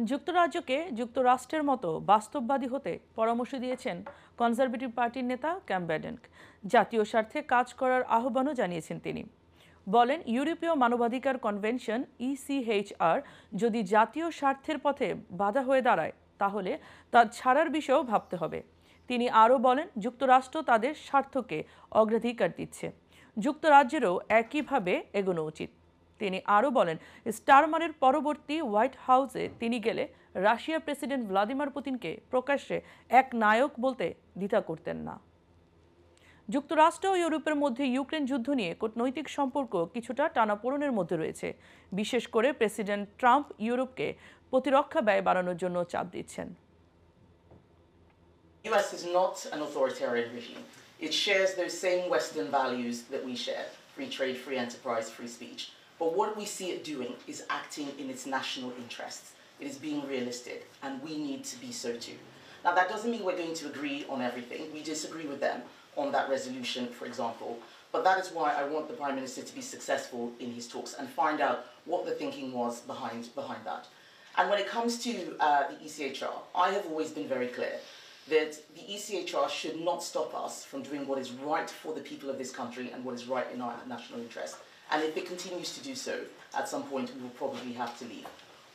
যুক্তরাজ্যকে যুক্তরাষ্ট্রের মতো বাস্তববাদী হতে পরামর্শ দিয়েছেন কনজারভেটিভ পার্টির নেতা ক্যাম্বেডেন। জাতীয় স্বার্থে কাজ করার আহ্বানও জানিয়েছেন তিনি। বলেন, ইউরোপীয় মানবাধিকার কনভেনশন ইসিএইচআর যদি জাতীয় স্বার্থের পথে বাধা হয়ে দাঁড়ায় তাহলে তা ছাড়ার বিষয়েও ভাবতে হবে। তিনি আরও বলেন, যুক্তরাষ্ট্র তাদের স্বার্থকে অগ্রাধিকার দিচ্ছে, যুক্তরাজ্যেরও একইভাবে এগোনো উচিত। তিনি আরও বলেন, স্টারমারের পরবর্তী হোয়াইট হাউসে তিনি গেলে রাশিয়ার প্রেসিডেন্ট ভ্লাদিমির পুতিনকে প্রকাশ্যে এক নায়ক বলতে দ্বিধা করতেন না। যুক্তরাষ্ট্র ও ইউরোপের মধ্যে ইউক্রেন যুদ্ধ নিয়ে কূটনৈতিক সম্পর্ক কিছুটা টানাপোড়েনের মধ্যে রয়েছে। বিশেষ করে প্রেসিডেন্ট ট্রাম্প ইউরোপকে প্রতিরক্ষা ব্যয় বাড়ানোর জন্য চাপ দিচ্ছেন। The US is not an authoritarian regime. It shares those same Western values that we share: free trade, free enterprise, free speech. But what we see it doing is acting in its national interests. It is being realistic, and we need to be so too. Now, that doesn't mean we're going to agree on everything. We disagree with them on that resolution, for example. But that is why I want the Prime Minister to be successful in his talks and find out what the thinking was behind that. And when it comes to the ECHR, I have always been very clear that the ECHR should not stop us from doing what is right for the people of this country and what is right in our national interest. And if it continues to do so, at some point we will probably have to leave.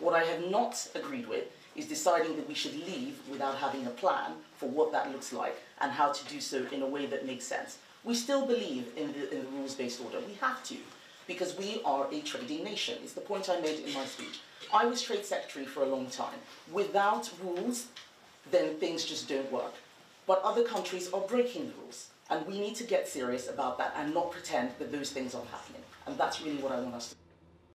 What I have not agreed with is deciding that we should leave without having a plan for what that looks like and how to do so in a way that makes sense. We still believe in the rules-based order. We have to, because we are a trading nation. It's the point I made in my speech. I was Trade Secretary for a long time. Without rules, then things just don't work. But other countries are breaking the rules. And we need to get serious about that and not pretend that those things aren't happening. And that's really what I want us to do.